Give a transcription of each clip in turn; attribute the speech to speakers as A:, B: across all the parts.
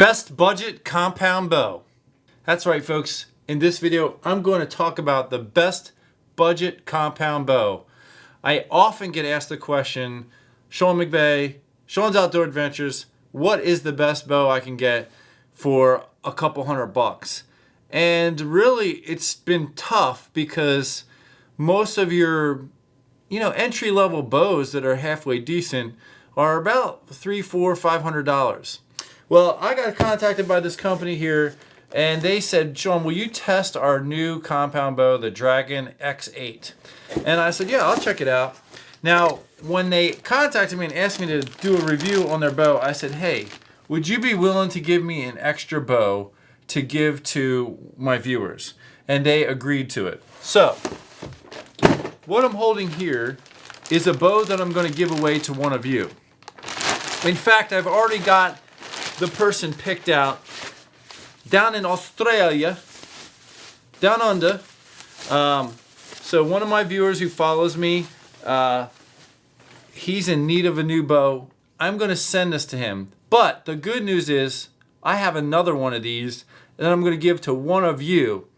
A: Best budget compound bow. That's right, folks. In this video, I'm going to talk about the best budget compound bow. I often get asked the question, Sean McVeigh, Sean's Outdoor Adventures, what is the best bow I can get for a couple $100? And really, it's been tough because most of your, entry-level bows that are halfway decent are about $300, $400, $500. Well, I got contacted by this company here, and they said, Sean, will you test our new compound bow, the Dragon X8? And I said, yeah, I'll check it out. Now, when they contacted me and asked me to do a review on their bow, I said, hey, would you be willing to give me an extra bow to give to my viewers? And they agreed to it. So, what I'm holding here is a bow that I'm going to give away to one of you. In fact, I've already got the person picked out down in Australia, down under. So one of my viewers who follows me, he's in need of a new bow. I'm going to send this to him. But the good news is I have another one of these that I'm going to give to one of you.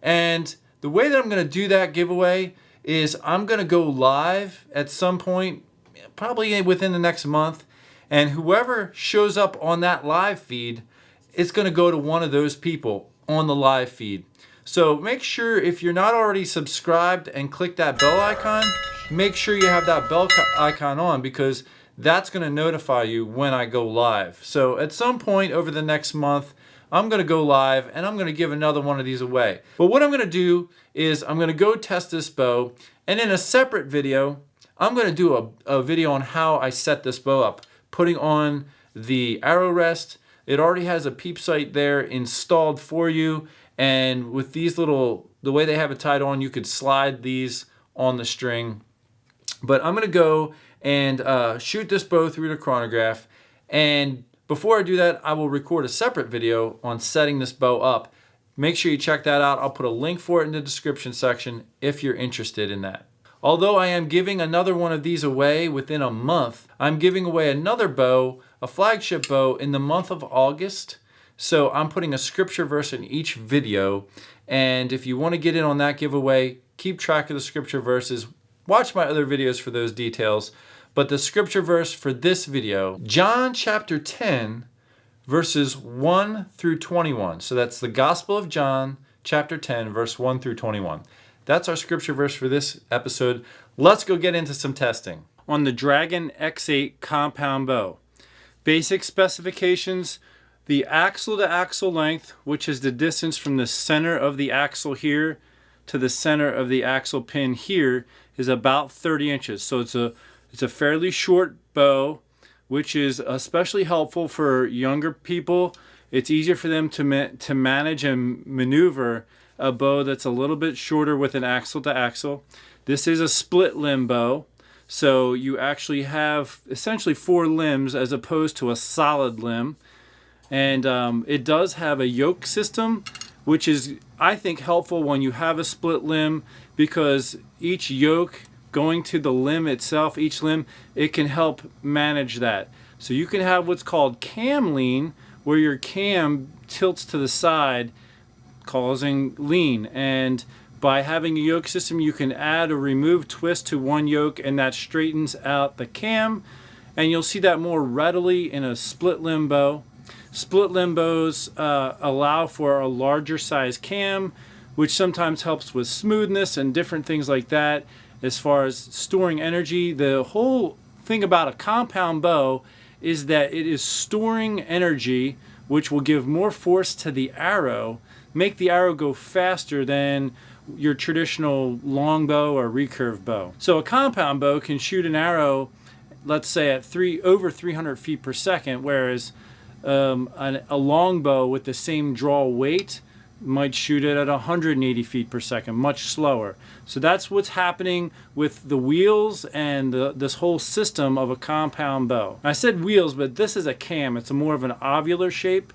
A: And the way that I'm going to do that giveaway is I'm going to go live at some point, probably within the next month. And whoever shows up on that live feed, it's going to go to one of those people on the live feed. So make sure if you're not already subscribed and click that bell icon, make sure you have that bell icon on because that's going to notify you when I go live. So at some point over the next month, I'm going to go live and I'm going to give another one of these away. But what I'm going to do is I'm going to go test this bow, and in a separate video, I'm going to do a video on how I set this bow up. Putting on the arrow rest. It already has a peep sight there installed for you, and with these the way they have it tied on, you could slide these on the string. But I'm gonna go and shoot this bow through the chronograph, and before I do that, I will record a separate video on setting this bow up. Make sure you check that out. I'll put a link for it in the description section if you're interested in that. Although I am giving another one of these away within a month, I'm giving away another bow, a flagship bow, in the month of August. So I'm putting a scripture verse in each video. And if you want to get in on that giveaway, keep track of the scripture verses. Watch my other videos for those details. But the scripture verse for this video, John chapter 10, verses 1 through 21. So that's the Gospel of John, chapter 10, verse 1 through 21. That's our scripture verse for this episode. Let's go get into some testing. On the Dragon X8 compound bow. Basic specifications, the axle to axle length, which is the distance from the center of the axle here to the center of the axle pin here, is about 30 inches. So it's a fairly short bow, which is especially helpful for younger people. It's easier for them to manage and maneuver a bow that's a little bit shorter with an axle to axle. This is a split limb bow, so you actually have essentially 4 limbs as opposed to a solid limb. And it does have a yoke system, which is, I think, helpful when you have a split limb because each yoke going to the limb itself, each limb, it can help manage that. So you can have what's called cam lean, where your cam tilts to the side, causing lean, and by having a yoke system you can add or remove twist to one yoke and that straightens out the cam, and you'll see that more readily in a split limb bow. Split limb bows allow for a larger size cam, which sometimes helps with smoothness and different things like that. As far as storing energy, the whole thing about a compound bow is that it is storing energy, which will give more force to the arrow, make the arrow go faster than your traditional long bow or recurve bow. So a compound bow can shoot an arrow, let's say at over 300 feet per second, whereas a long bow with the same draw weight might shoot it at 180 feet per second, much slower. So that's what's happening with the wheels and this whole system of a compound bow. I said wheels, but this is a cam. It's more of an ovular shape.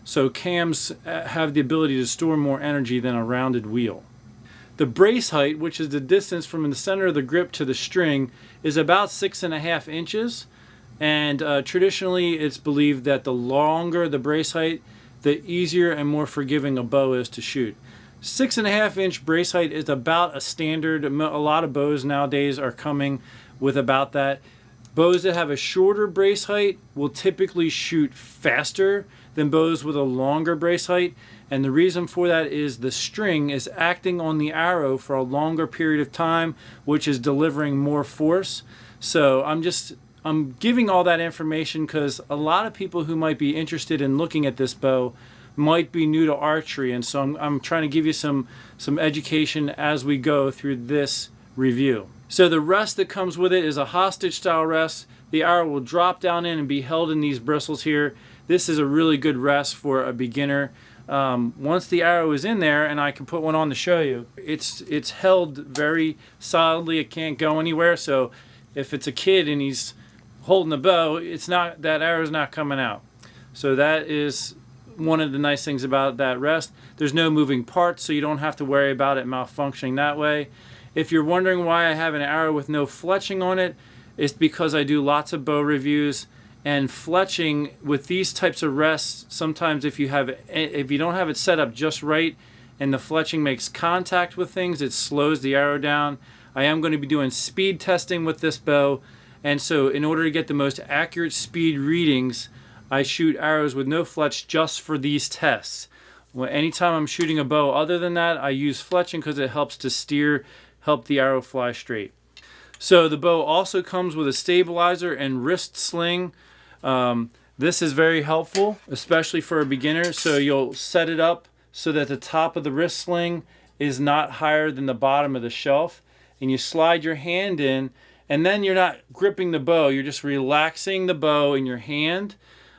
A: So cams have the ability to store more energy than a rounded wheel. The brace height, which is the distance from the center of the grip to the string, is about 6.5 inches. And traditionally, it's believed that the longer the brace height, the easier and more forgiving a bow is to shoot. 6.5-inch brace height is about a standard. A lot of bows nowadays are coming with about that. Bows that have a shorter brace height will typically shoot faster than bows with a longer brace height. And the reason for that is the string is acting on the arrow for a longer period of time, which is delivering more force. So I'm giving all that information because a lot of people who might be interested in looking at this bow might be new to archery, and so I'm trying to give you some education as we go through this review. So the rest that comes with it is a hostage style rest. The arrow will drop down in and be held in these bristles here. This is a really good rest for a beginner. Once the arrow is in there, and I can put one on to show you, it's held very solidly. It can't go anywhere. So if it's a kid and he's holding the bow, that arrow's not coming out. So that is one of the nice things about that rest. There's no moving parts, so you don't have to worry about it malfunctioning that way. If you're wondering why I have an arrow with no fletching on it, it's because I do lots of bow reviews, and fletching with these types of rests, sometimes if you don't have it set up just right and the fletching makes contact with things, it slows the arrow down. I am going to be doing speed testing with this bow, and so in order to get the most accurate speed readings, I shoot arrows with no fletch just for these tests. Anytime I'm shooting a bow other than that, I use fletching because it helps to help the arrow fly straight. So the bow also comes with a stabilizer and wrist sling. This is very helpful, especially for a beginner. So you'll set it up so that the top of the wrist sling is not higher than the bottom of the shelf, and you slide your hand in, and then you're not gripping the bow, you're just relaxing the bow in your hand.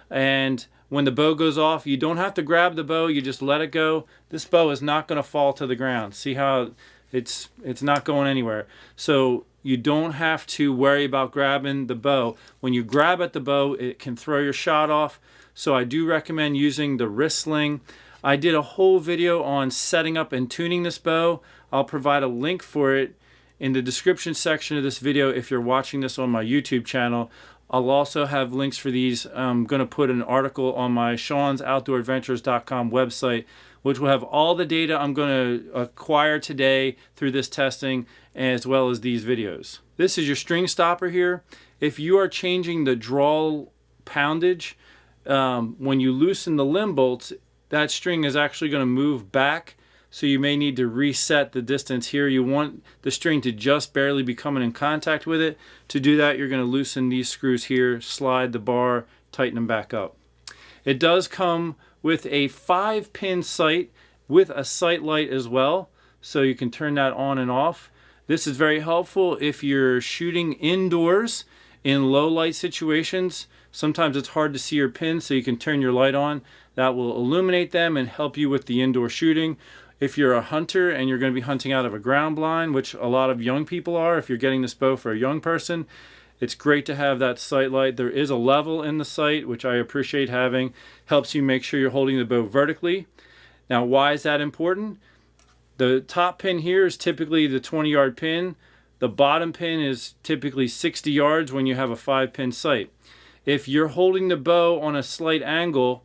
A: And when the bow goes off, you don't have to grab the bow, you just let it go. This bow is not going to fall to the ground. See how it's not going anywhere. So you don't have to worry about grabbing the bow. When you grab at the bow, it can throw your shot off. So I do recommend using the wrist sling. I did a whole video on setting up and tuning this bow. I'll provide a link for it in the description section of this video if you're watching this on my YouTube channel. I'll also have links for these. I'm going to put an article on my seansoutdooradventures.com website, which will have all the data I'm going to acquire today through this testing, as well as these videos. This is your string stopper here. If you are changing the draw poundage, when you loosen the limb bolts, that string is actually going to move back. So you may need to reset the distance here. You want the string to just barely be coming in contact with it. To do that, you're going to loosen these screws here, slide the bar, tighten them back up. It does come with a 5-pin sight with a sight light as well, so you can turn that on and off. This is very helpful if you're shooting indoors in low light situations. Sometimes it's hard to see your pins, so you can turn your light on. That will illuminate them and help you with the indoor shooting. If you're a hunter and you're going to be hunting out of a ground blind, which a lot of young people are, if you're getting this bow for a young person, it's great to have that sight light. There is a level in the sight, which I appreciate having. Helps you make sure you're holding the bow vertically. Now, why is that important? The top pin here is typically the 20-yard pin. The bottom pin is typically 60 yards when you have a 5-pin sight. If you're holding the bow on a slight angle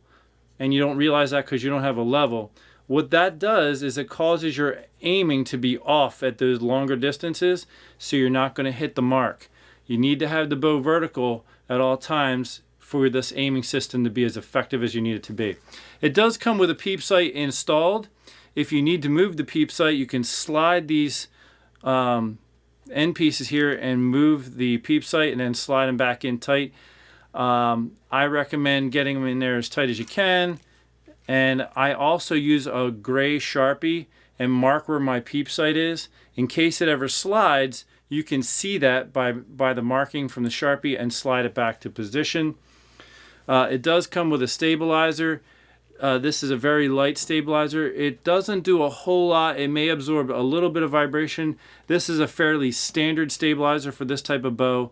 A: and you don't realize that because you don't have a level, what that does is it causes your aiming to be off at those longer distances, so you're not going to hit the mark. You need to have the bow vertical at all times for this aiming system to be as effective as you need it to be. It does come with a peep sight installed. If you need to move the peep sight, you can slide these end pieces here and move the peep sight and then slide them back in tight. I recommend getting them in there as tight as you can. And I also use a gray Sharpie and mark where my peep sight is. In case it ever slides, you can see that by the marking from the Sharpie and slide it back to position. It does come with a stabilizer. This is a very light stabilizer. It doesn't do a whole lot. It may absorb a little bit of vibration. This is a fairly standard stabilizer for this type of bow.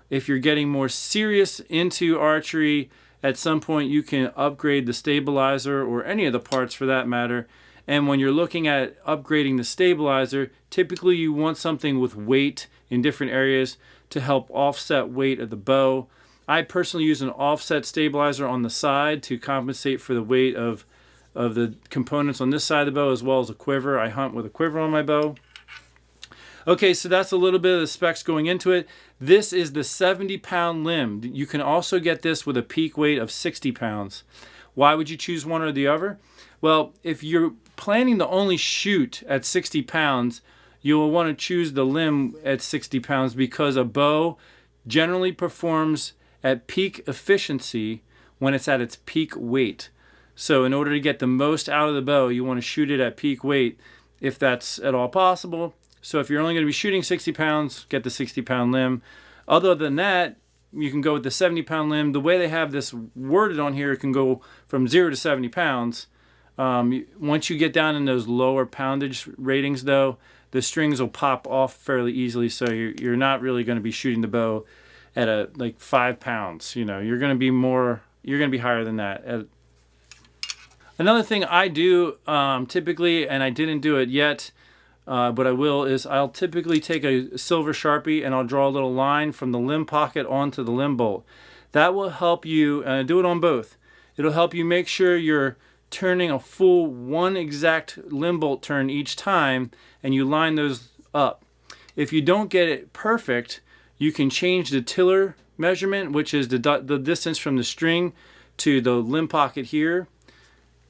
A: If you're getting more serious into archery, at some point you can upgrade the stabilizer, or any of the parts for that matter. And when you're looking at upgrading the stabilizer, typically you want something with weight in different areas to help offset weight of the bow. I personally use an offset stabilizer on the side to compensate for the weight of the components on this side of the bow, as well as a quiver. I hunt with a quiver on my bow. Okay, so that's a little bit of the specs going into it. This is the 70-pound limb. You can also get this with a peak weight of 60 pounds. Why would you choose one or the other? Well, if you're planning to only shoot at 60 pounds, you'll want to choose the limb at 60 pounds because a bow generally performs at peak efficiency when it's at its peak weight. So in order to get the most out of the bow, you want to shoot it at peak weight if that's at all possible. So if you're only going to be shooting 60 pounds, get the 60-pound limb. Other than that, you can go with the 70-pound limb. The way they have this worded on here, it can go from 0 to 70 pounds. Once you get down in those lower poundage ratings, though, the strings will pop off fairly easily, so you're not really going to be shooting the bow at like 5 pounds. You know, you're going to be higher than that. Another thing I do typically, and I didn't do it yet, but I will, is I'll typically take a silver Sharpie and I'll draw a little line from the limb pocket onto the limb bolt. That will help you, and I do it on both. It'll help you make sure you're turning a full one exact limb bolt turn each time, and you line those up. If you don't get it perfect, you can change the tiller measurement, which is the distance from the string to the limb pocket here.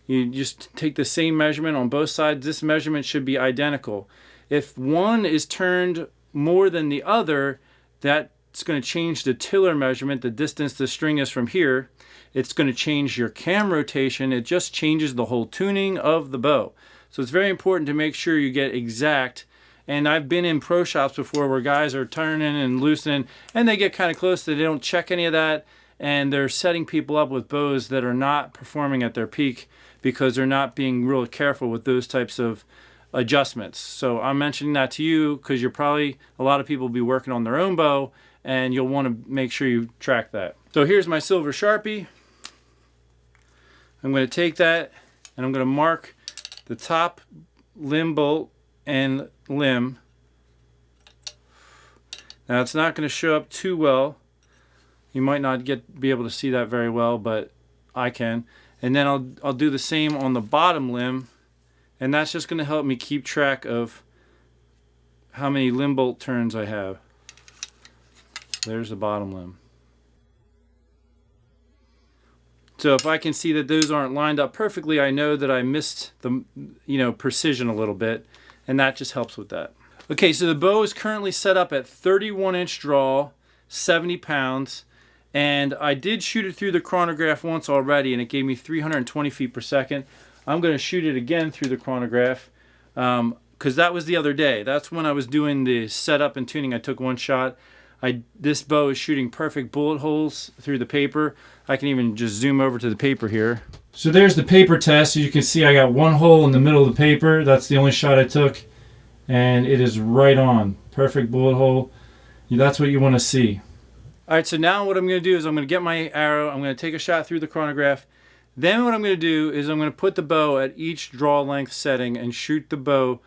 A: You just take the same measurement on both sides. This measurement should be identical. If one is turned more than the other, that's going to change the tiller measurement, the distance the string is from here. It's going to change your cam rotation. It just changes the whole tuning of the bow. So it's very important to make sure you get exact. And I've been in pro shops before where guys are turning and loosening, and they get kind of close. They don't check any of that, and they're setting people up with bows that are not performing at their peak because they're not being real careful with those types of adjustments. So I'm mentioning that to you because a lot of people will be working on their own bow, and you'll want to make sure you track that. So here's my silver Sharpie. I'm going to take that and I'm going to mark the top limb bolt and limb. Now it's not going to show up too well. You might not be able to see that very well, but I can. And then I'll do the same on the bottom limb, and that's just going to help me keep track of how many limb bolt turns I have. There's the bottom limb. So if I can see that those aren't lined up perfectly, I know that I missed the precision a little bit, and that just helps with that. Okay, so the bow is currently set up at 31-inch draw, 70 pounds. And I did shoot it through the chronograph once already, and it gave me 320 feet per second. I'm going to shoot it again through the chronograph because that was the other day. That's when I was doing the setup and tuning. I took one shot. This bow is shooting perfect bullet holes through the paper. I can even just zoom over to the paper here. So there's the paper test. As you can see, I got one hole in the middle of the paper. That's the only shot I took, and it is right on. Perfect bullet hole. That's what you want to see. All right, so now what I'm going to do is I'm going to get my arrow. I'm going to take a shot through the chronograph. Then what I'm going to do is I'm going to put the bow at each draw length setting and shoot the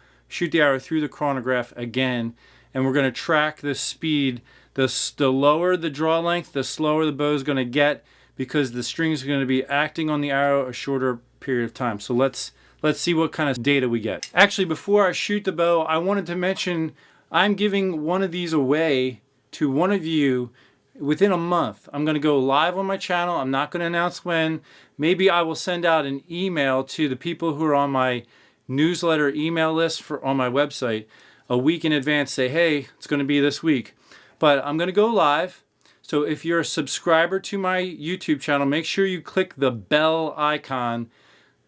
A: arrow through the chronograph again. And we're going to track the speed. The lower the draw length, the slower the bow is going to get because the strings are going to be acting on the arrow a shorter period of time. So let's see what kind of data we get. Actually, before I shoot the bow, I wanted to mention I'm giving one of these away to one of you within a month. I'm going to go live on my channel. I'm not going to announce when. Maybe I will send out an email to the people who are on my newsletter email list on my website a week in advance. Say, hey, it's going to be this week. But I'm going to go live. So if you're a subscriber to my YouTube channel, make sure you click the bell icon,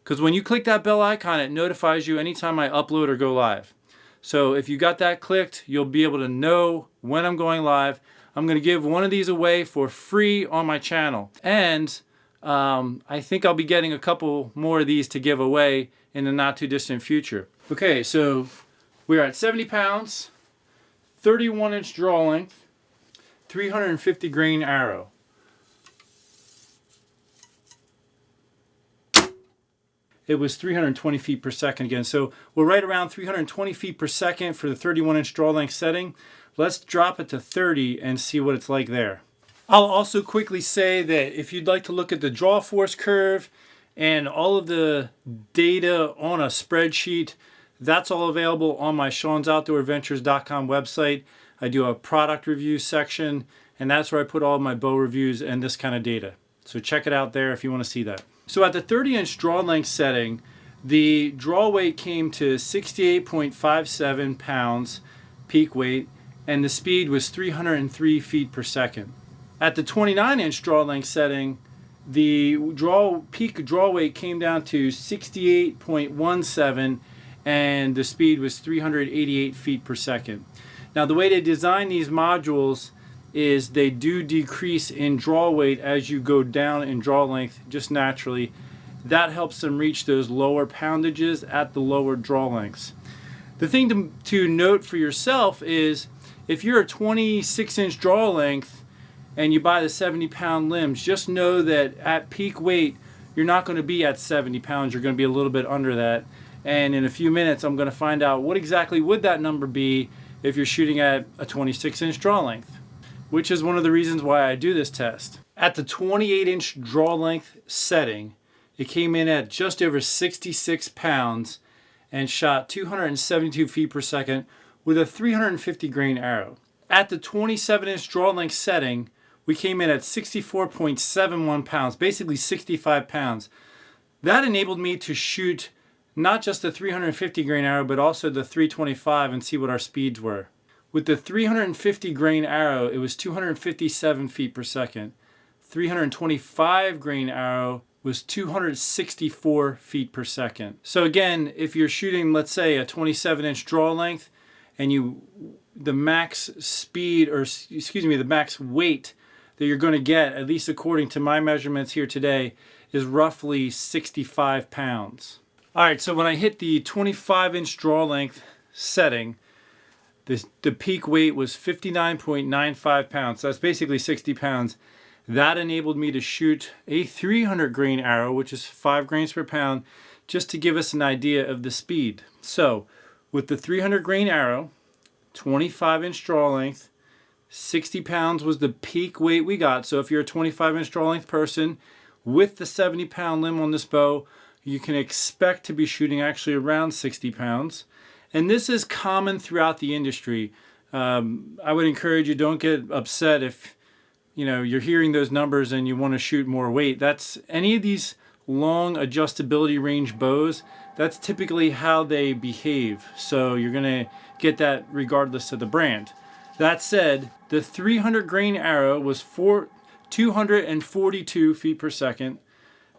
A: because when you click that bell icon, it notifies you anytime I upload or go live. So if you got that clicked, you'll be able to know when I'm going live. I'm going to give one of these away for free on my channel. And I think I'll be getting a couple more of these to give away in the not too distant future. Okay, so we're at 70 pounds, 31-inch draw length, 350 grain arrow. It was 320 feet per second again. So we're right around 320 feet per second for the 31-inch draw length setting. Let's drop it to 30 and see what it's like there. I'll also quickly say that if you'd like to look at the draw force curve and all of the data on a spreadsheet, that's all available on my Sean'sOutdoorAdventures.com website. I do a product review section, and that's where I put all of my bow reviews and this kind of data. So check it out there if you want to see that. So at the 30-inch draw length setting, the draw weight came to 68.57 pounds peak weight, and the speed was 303 feet per second. At the 29-inch draw length setting, the peak draw weight came down to 68.17, and the speed was 388 feet per second. Now, the way they design these modules is they do decrease in draw weight as you go down in draw length just naturally. That helps them reach those lower poundages at the lower draw lengths. The thing to note for yourself is if you're a 26-inch draw length and you buy the 70-pound limbs, just know that at peak weight, you're not going to be at 70 pounds. You're going to be a little bit under that. And in a few minutes, I'm going to find out what exactly would that number be if you're shooting at a 26-inch draw length, which is one of the reasons why I do this test. At the 28-inch draw length setting, it came in at just over 66 pounds and shot 272 feet per second with a 350 grain arrow. At the 27-inch draw length setting, we came in at 64.71 pounds, basically 65 pounds. That enabled me to shoot not just the 350 grain arrow, but also the 325 and see what our speeds were. With the 350 grain arrow, it was 257 feet per second. 325 grain arrow was 264 feet per second. So again, if you're shooting, let's say, a 27-inch draw length, and the max speed, or excuse me, the max weight that you're going to get, at least according to my measurements here today, is roughly 65 pounds. All right, so when I hit the 25-inch draw length setting, the peak weight was 59.95 pounds. So that's basically 60 pounds. That enabled me to shoot a 300 grain arrow, which is 5 grains per pound, just to give us an idea of the speed. So with the 300 grain arrow, 25-inch draw length, 60 pounds was the peak weight we got. So if you're a 25-inch draw length person with the 70-pound limb on this bow, you can expect to be shooting actually around 60 pounds. And this is common throughout the industry. I would encourage you, don't get upset if you're hearing those numbers and you want to shoot more weight. That's any of these long adjustability range bows, that's typically how they behave. So you're going to get that regardless of the brand. That said, the 300 grain arrow was 242 feet per second.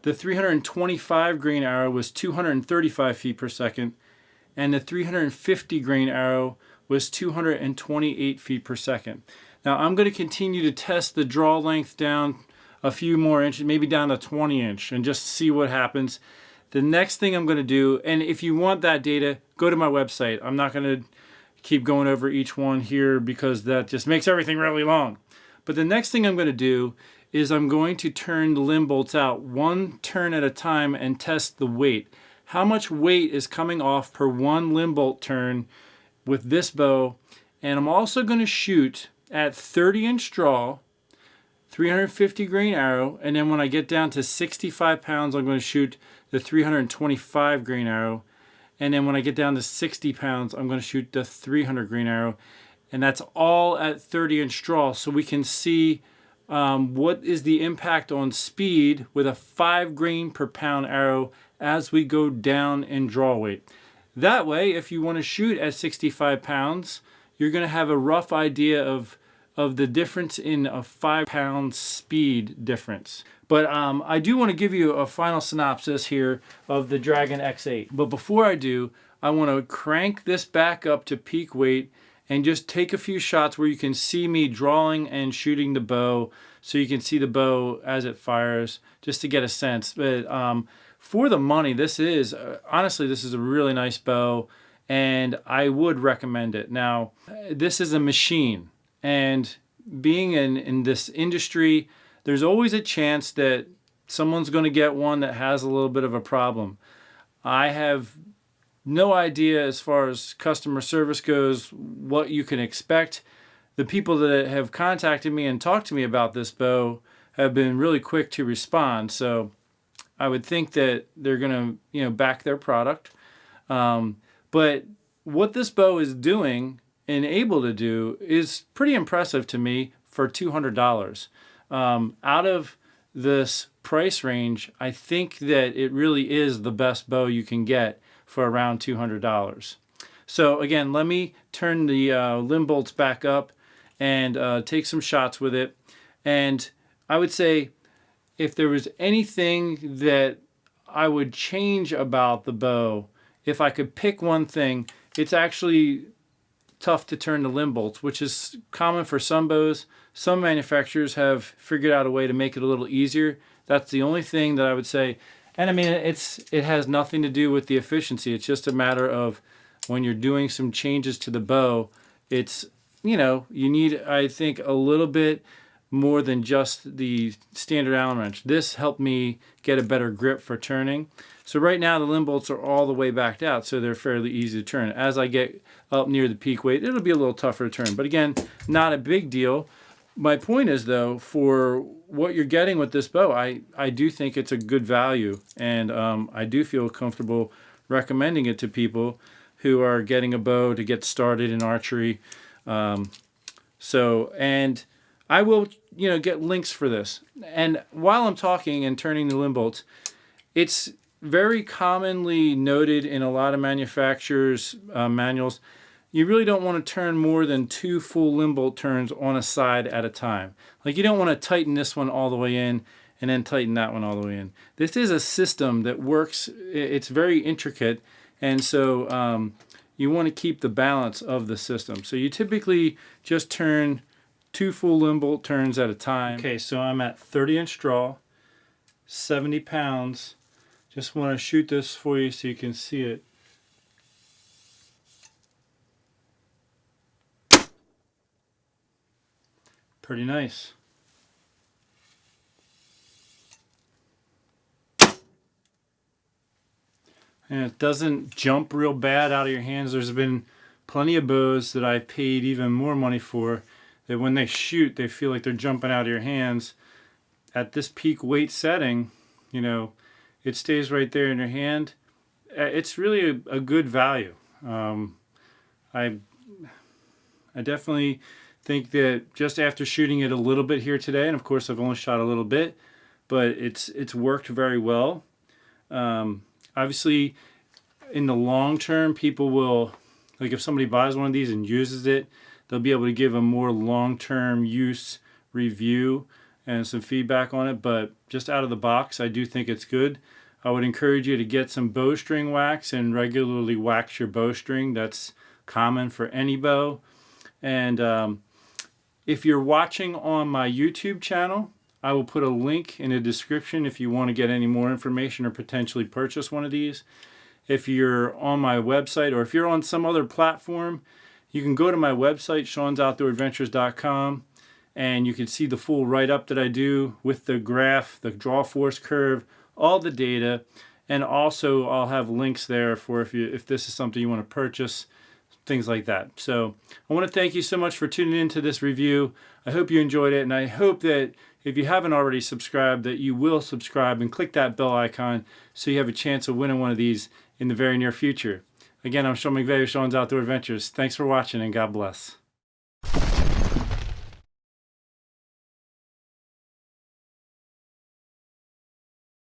A: The 325 grain arrow was 235 feet per second. And the 350 grain arrow was 228 feet per second. Now I'm going to continue to test the draw length down a few more inches, maybe down to 20 inch, and just see what happens. The next thing I'm going to do, and if you want that data, go to my website. I'm not going to keep going over each one here because that just makes everything really long. But the next thing I'm going to do is I'm going to turn the limb bolts out one turn at a time and test the weight. How much weight is coming off per one limb bolt turn with this bow. And I'm also going to shoot at 30-inch draw, 350 grain arrow, and then when I get down to 65 pounds, I'm going to shoot the 325 grain arrow. And then when I get down to 60 pounds, I'm going to shoot the 300 grain arrow. And that's all at 30-inch draw. So we can see what is the impact on speed with a 5 grain per pound arrow as we go down in draw weight. That way, if you want to shoot at 65 pounds, you're going to have a rough idea of the difference in a 5-pound speed difference. But I do want to give you a final synopsis here of the Dragon X8. But before I do, I want to crank this back up to peak weight and just take a few shots where you can see me drawing and shooting the bow, so you can see the bow as it fires, just to get a sense. But for the money, this is, honestly, this is a really nice bow, and I would recommend it. Now, this is a machine, and being in this industry, there's always a chance that someone's going to get one that has a little bit of a problem. I have no idea as far as customer service goes what you can expect. the people that have contacted me and talked to me about this bow have been really quick to respond. So I would think that they're going to, back their product. But what this bow is doing and able to do is pretty impressive to me for $200. Out of this price range, I think that it really is the best bow you can get for around $200. So again, let me turn the limb bolts back up and take some shots with it. And I would say if there was anything that I would change about the bow, if I could pick one thing, it's actually tough to turn the limb bolts, which is common for some bows. Some manufacturers have figured out a way to make it a little easier. That's the only thing that I would say. And I mean, it has nothing to do with the efficiency. It's just a matter of when you're doing some changes to the bow, it's, you need, I think, a little bit more than just the standard Allen wrench. This helped me get a better grip for turning. So right now the limb bolts are all the way backed out, so they're fairly easy to turn. As I get up near the peak weight, it'll be a little tougher to turn. But again, not a big deal. My point is, though, for what you're getting with this bow, I do think it's a good value, and I do feel comfortable recommending it to people who are getting a bow to get started in archery. And I will, get links for this. And while I'm talking and turning the limb bolts, it's very commonly noted in a lot of manufacturers' manuals, you really don't want to turn more than 2 full limb bolt turns on a side at a time. Like, you don't want to tighten this one all the way in and then tighten that one all the way in. This is a system that works. It's very intricate, and so you want to keep the balance of the system. So you typically just turn 2 full limb bolt turns at a time. Okay, so I'm at 30-inch draw, 70 pounds. Just want to shoot this for you so you can see it. Pretty nice. And it doesn't jump real bad out of your hands. There's been plenty of bows that I've paid even more money for that when they shoot, they feel like they're jumping out of your hands. At this peak weight setting, it stays right there in your hand. It's really a good value. I definitely think that just after shooting it a little bit here today, and of course I've only shot a little bit, but it's worked very well. Obviously, in the long term, people will, like if somebody buys one of these and uses it, they'll be able to give a more long-term use review and some feedback on it. But just out of the box, I do think it's good. I would encourage you to get some bowstring wax and regularly wax your bowstring. That's common for any bow. And if you're watching on my YouTube channel, I will put a link in the description if you want to get any more information or potentially purchase one of these. If you're on my website or if you're on some other platform, you can go to my website, Sean'sOutdoorAdventures.com, and you can see the full write-up that I do with the graph, the draw force curve, all the data, and also I'll have links there for if this is something you want to purchase, things like that. So I want to thank you so much for tuning into this review. I hope you enjoyed it, and I hope that if you haven't already subscribed, that you will subscribe and click that bell icon so you have a chance of winning one of these in the very near future. Again, I'm Sean McVeigh with Sean's Outdoor Adventures. Thanks for watching, and God bless.